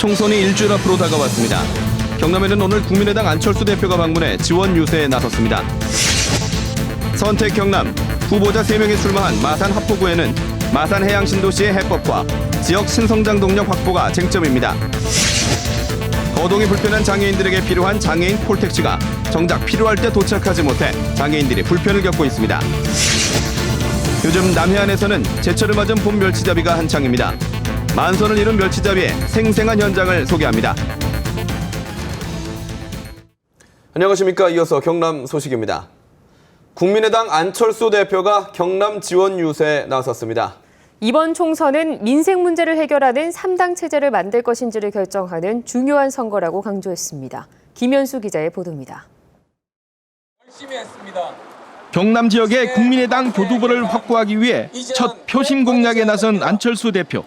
총선이 일주일 앞으로 다가왔습니다. 경남에는 오늘 국민의당 안철수 대표가 방문해 지원 유세에 나섰습니다. 선택 경남, 후보자 3명이 출마한 마산 하포구에는 마산 해양신도시의 해법과 지역 신성장 동력 확보가 쟁점입니다. 거동이 불편한 장애인들에게 필요한 장애인 콜택시가 정작 필요할 때 도착하지 못해 장애인들이 불편을 겪고 있습니다. 요즘 남해안에서는 제철을 맞은 봄 멸치잡이가 한창입니다. 만선을 이룬 멸치잡이의 생생한 현장을 소개합니다. 안녕하십니까. 이어서 경남 소식입니다. 국민의당 안철수 대표가 경남 지원 유세에 나섰습니다. 이번 총선은 민생 문제를 해결하는 3당 체제를 만들 것인지를 결정하는 중요한 선거라고 강조했습니다. 김현수 기자의 보도입니다. 열심히 했습니다. 경남 지역의 국민의당 교두보를 확보하기 위해 첫 표심 공략에 나선 안철수 대표.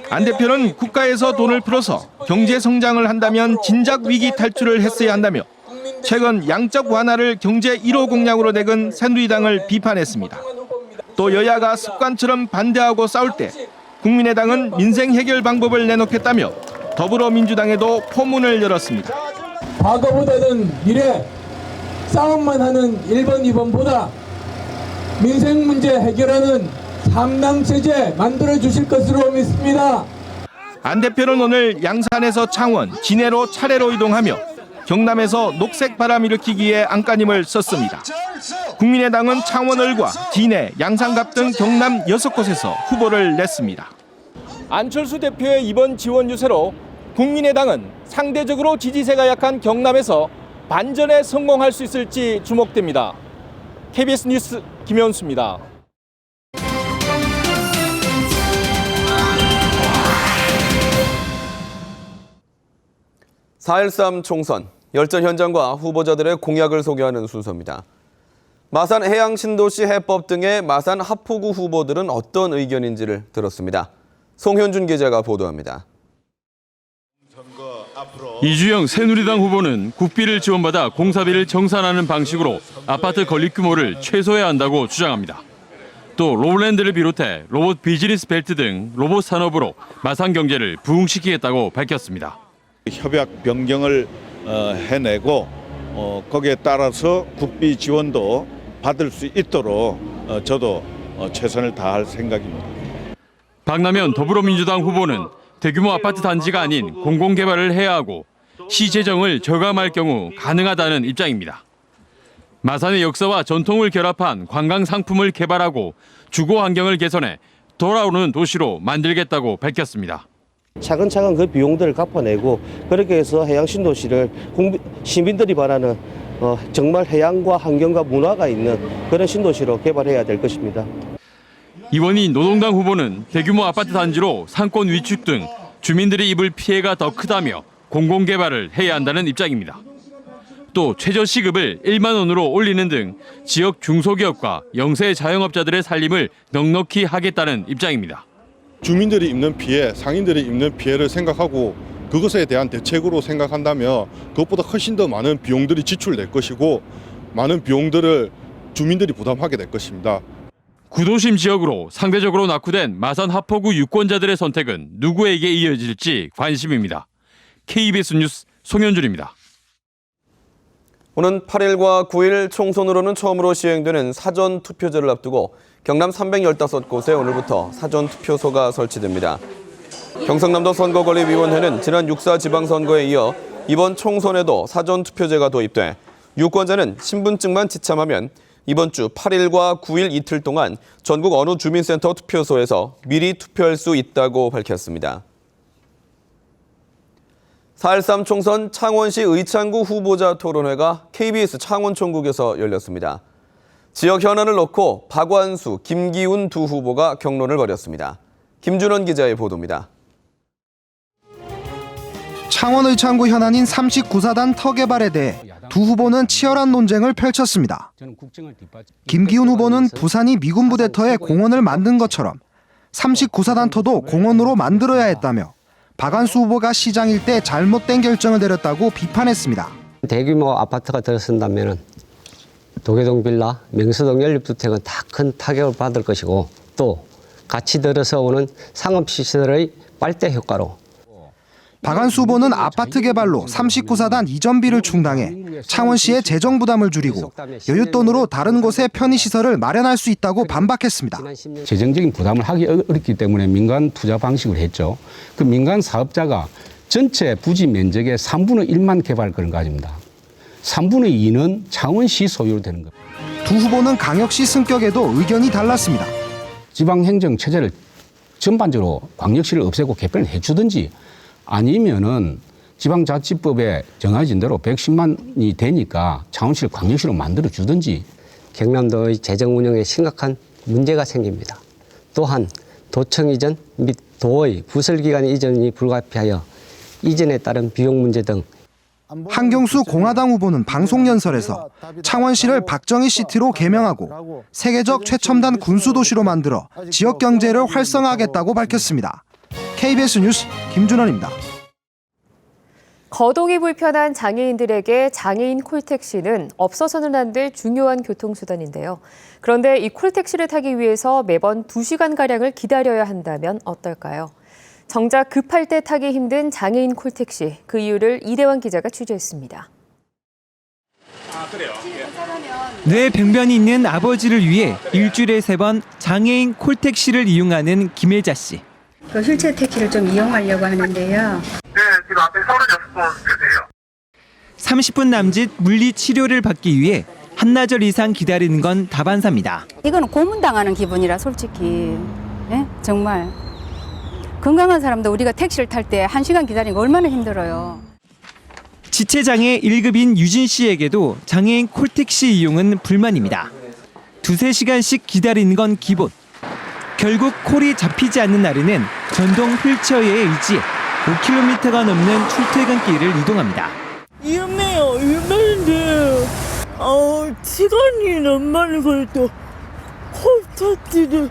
안 대표는 국가에서 돈을 풀어서 경제 성장을 한다면 진작 위기 탈출을 했어야 한다며 최근 양적 완화를 경제 1호 공약으로 내건 새누리당을 비판했습니다. 또 여야가 습관처럼 반대하고 싸울 때 국민의당은 민생 해결 방법을 내놓겠다며 더불어민주당에도 포문을 열었습니다. 과거보다는 미래 싸움만 하는 1번, 2번보다 민생 문제 해결하는 3당 체제 만들어 주실 것으로 믿습니다. 안 대표는 오늘 양산에서 창원, 진해로 차례로 이동하며 경남에서 녹색 바람 일으키기에 안간힘을 썼습니다. 국민의당은 창원을과 진해, 양산갑 등 경남 6곳에서 후보를 냈습니다. 안철수 대표의 이번 지원 유세로 국민의당은 상대적으로 지지세가 약한 경남에서 반전에 성공할 수 있을지 주목됩니다. KBS 뉴스 김현수입니다. 4.13 총선, 열전 현장과 후보자들의 공약을 소개하는 순서입니다. 마산 해양신도시 해법 등의 마산 하포구 후보들은 어떤 의견인지를 들었습니다. 송현준 기자가 보도합니다. 이주영 새누리당 후보는 국비를 지원받아 공사비를 정산하는 방식으로 아파트 건립 규모를 최소화해야 한다고 주장합니다. 또 로봇랜드를 비롯해 로봇 비즈니스 벨트 등 로봇 산업으로 마산 경제를 부흥시키겠다고 밝혔습니다. 협약 변경을 해내고 거기에 따라서 국비 지원도 받을 수 있도록 저도 최선을 다할 생각입니다. 박남현 더불어민주당 후보는 대규모 아파트 단지가 아닌 공공개발을 해야 하고 시 재정을 절감할 경우 가능하다는 입장입니다. 마산의 역사와 전통을 결합한 관광 상품을 개발하고 주거 환경을 개선해 돌아오는 도시로 만들겠다고 밝혔습니다. 차근차근 그 비용들을 갚아내고 그렇게 해서 해양신도시를 시민들이 바라는 정말 해양과 환경과 문화가 있는 그런 신도시로 개발해야 될 것입니다. 이원희 노동당 후보는 대규모 아파트 단지로 상권 위축 등 주민들이 입을 피해가 더 크다며 공공개발을 해야 한다는 입장입니다. 또 최저시급을 1만 원으로 올리는 등 지역 중소기업과 영세 자영업자들의 살림을 넉넉히 하겠다는 입장입니다. 주민들이 입는 피해, 상인들이 입는 피해를 생각하고 그것에 대한 대책으로 생각한다면 그것보다 훨씬 더 많은 비용들이 지출될 것이고 많은 비용들을 주민들이 부담하게 될 것입니다. 구도심 지역으로 상대적으로 낙후된 마산 하포구 유권자들의 선택은 누구에게 이어질지 관심입니다. KBS 뉴스 송현준입니다. 오는 8일과 9일 총선으로는 처음으로 시행되는 사전투표제를 앞두고 경남 315곳에 오늘부터 사전투표소가 설치됩니다. 경상남도 선거관리위원회는 지난 6.4 지방선거에 이어 이번 총선에도 사전투표제가 도입돼 유권자는 신분증만 지참하면 이번 주 8일과 9일 이틀 동안 전국 어느 주민센터 투표소에서 미리 투표할 수 있다고 밝혔습니다. 4.13 총선 창원시 의창구 후보자 토론회가 KBS 창원총국에서 열렸습니다. 지역 현안을 놓고 박완수, 김기훈 두 후보가 격론을 벌였습니다. 김준원 기자의 보도입니다. 창원 의창구 현안인 39사단 터 개발에 대해 두 후보는 치열한 논쟁을 펼쳤습니다. 김기훈 후보는 부산이 미군 부대터에 공원을 만든 것처럼 39사단 터도 공원으로 만들어야 했다며 박완수 후보가 시장일 때 잘못된 결정을 내렸다고 비판했습니다. 대규모 아파트가 들어선다면 도계동 빌라, 명수동 연립주택은 다 큰 타격을 받을 것이고 또 같이 들어서 오는 상업시설의 빨대 효과로 박한수 후보는 아파트 개발로 39사단 이전비를 충당해 창원시의 재정 부담을 줄이고 여윳돈으로 다른 곳에 편의시설을 마련할 수 있다고 반박했습니다. 재정적인 부담을 하기 어렵기 때문에 민간 투자 방식을 했죠. 그 민간 사업자가 전체 부지 면적의 3분의 1만 개발권을 가집니다. 3분의 2는 창원시 소유로 되는 겁니다. 두 후보는 강역시 승격에도 의견이 달랐습니다. 지방행정 체제를 전반적으로 광역시를 없애고 개편을 해주든지 아니면은 지방자치법에 정해진 대로 110만이 되니까 창원시를 광역시로 만들어주든지. 경남도의 재정 운영에 심각한 문제가 생깁니다. 또한 도청 이전 및 도의 부설기관 이전이 불가피하여 이전에 따른 비용 문제 등 한경수 공화당 후보는 방송연설에서 창원시를 박정희 시티로 개명하고 세계적 최첨단 군수도시로 만들어 지역 경제를 활성화하겠다고 밝혔습니다. KBS 뉴스 김준원입니다. 거동이 불편한 장애인들에게 장애인 콜택시는 없어서는 안 될 중요한 교통수단인데요. 그런데 이 콜택시를 타기 위해서 매번 2시간가량을 기다려야 한다면 어떨까요? 정작 급할 때 타기 힘든 장애인 콜택시, 그 이유를 이대환 기자가 취재했습니다. 뇌병변이 있는 아버지를 위해 일주일에 3번 장애인 콜택시를 이용하는 김혜자 씨. 그 휠체어 택시를 좀 이용하려고 하는데요. 네, 지금 앞에 36번 계세요. 30분 남짓 물리 치료를 받기 위해 한나절 이상 기다리는 건 다반사입니다. 이거는 고문당하는 기분이라 솔직히 예? 정말 건강한 사람도 우리가 택시를 탈 때 1시간 기다리는 거 얼마나 힘들어요. 지체장애 1급인 유진 씨에게도 장애인 콜택시 이용은 불만입니다. 2-3시간씩 기다리는 건 기본. 결국 콜이 잡히지 않는 날에는 전동 휠체어에 의지해 5km가 넘는 출퇴근길을 이동합니다. 위험해요. 위험한데 시간이 너무 많이 걸려. 콜택시를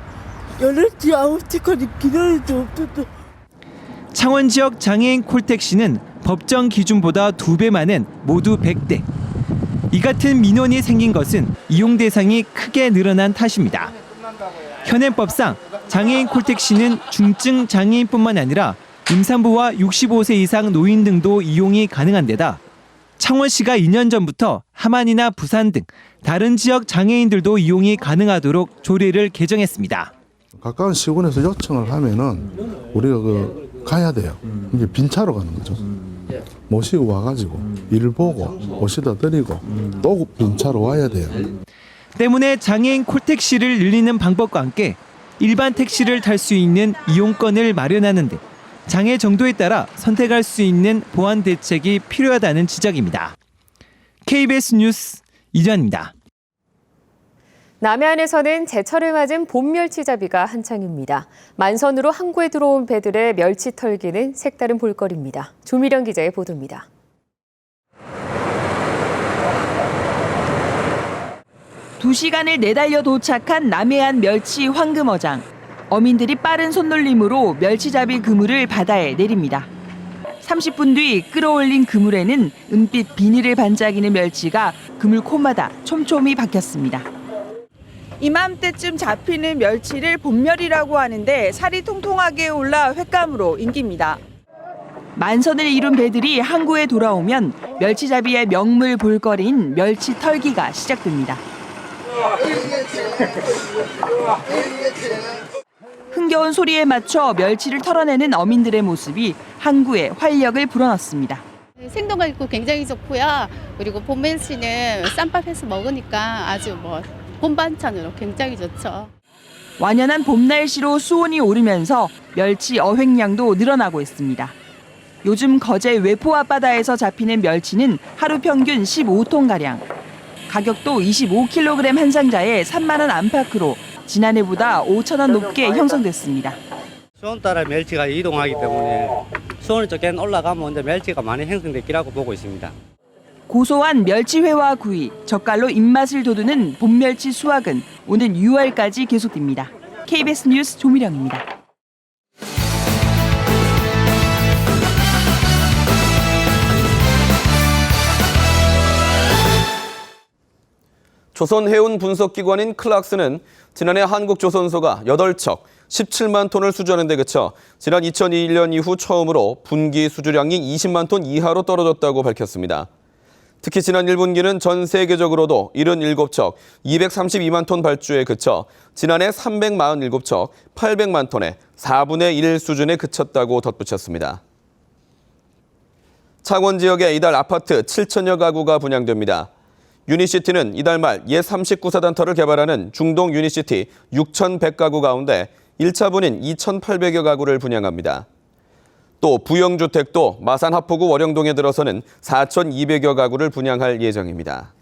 8시, 9시까지 기다릴 수 없어서. 창원 지역 장애인 콜택시는 법정 기준보다 2배 많은 모두 100대. 이 같은 민원이 생긴 것은 이용 대상이 크게 늘어난 탓입니다. 현행법상 장애인 콜택시는 중증 장애인뿐만 아니라 임산부와 65세 이상 노인 등도 이용이 가능한 데다 창원시가 2년 전부터 함안이나 부산 등 다른 지역 장애인들도 이용이 가능하도록 조례를 개정했습니다. 가까운 시군에서 요청을 하면은 우리가 가야 돼요. 이제 빈차로 가는 거죠. 모시고 와가지고 일 보고 모시다 드리고 또 빈차로 와야 돼요. 때문에 장애인 콜택시를 늘리는 방법과 함께 일반 택시를 탈 수 있는 이용권을 마련하는 등 장애 정도에 따라 선택할 수 있는 보완 대책이 필요하다는 지적입니다. KBS 뉴스 이전입니다. 남해안에서는 제철을 맞은 봄 멸치잡이가 한창입니다. 만선으로 항구에 들어온 배들의 멸치 털기는 색다른 볼거리입니다. 조미령 기자의 보도입니다. 두 시간을 내달려 도착한 남해안 멸치 황금어장. 어민들이 빠른 손놀림으로 멸치잡이 그물을 바다에 내립니다. 30분 뒤 끌어올린 그물에는 은빛 비닐을 반짝이는 멸치가 그물 코마다 촘촘히 박혔습니다. 이맘때쯤 잡히는 멸치를 봄멸이라고 하는데 살이 통통하게 올라 횟감으로 인기입니다. 만선을 이룬 배들이 항구에 돌아오면 멸치잡이의 명물 볼거리인 멸치 털기가 시작됩니다. 흥겨운 소리에 맞춰 멸치를 털어내는 어민들의 모습이 항구에 활력을 불어넣습니다. 생동감 있고 굉장히 좋고요. 그리고 봄 멸치는 쌈밥해서 먹으니까 아주 봄 반찬으로 굉장히 좋죠. 완연한 봄 날씨로 수온이 오르면서 멸치 어획량도 늘어나고 있습니다. 요즘 거제 외포 앞바다에서 잡히는 멸치는 하루 평균 15톤가량. 가격도 25kg 한 상자에 3만 원 안팎으로 지난해보다 5천 원 높게 형성됐습니다. 수온 따라 멸치가 이동하기 때문에 수온이 조금 올라가면 이제 멸치가 많이 형성됐기라고 보고 있습니다. 고소한 멸치회와 구이, 젓갈로 입맛을 돋우는 봄멸치 수확은 오는 6월까지 계속됩니다. KBS 뉴스 조미령입니다. 조선 해운 분석기관인 클락스는 지난해 한국조선소가 8척, 17만 톤을 수주하는 데 그쳐 지난 2021년 이후 처음으로 분기 수주량이 20만 톤 이하로 떨어졌다고 밝혔습니다. 특히 지난 1분기는 전 세계적으로도 77척, 232만 톤 발주에 그쳐 지난해 347척, 800만 톤의 4분의 1 수준에 그쳤다고 덧붙였습니다. 창원 지역에 이달 아파트 7천여 가구가 분양됩니다. 유니시티는 이달 말 옛 39사단터를 개발하는 중동 유니시티 6,100가구 가운데 1차 분인 2,800여 가구를 분양합니다. 또 부영주택도 마산 하포구 월영동에 들어서는 4,200여 가구를 분양할 예정입니다.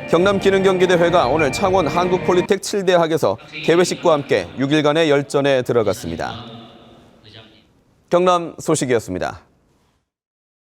경남기능경기대회가 오늘 창원 한국폴리텍 7대학에서 개회식과 함께 6일간의 열전에 들어갔습니다. 경남 소식이었습니다.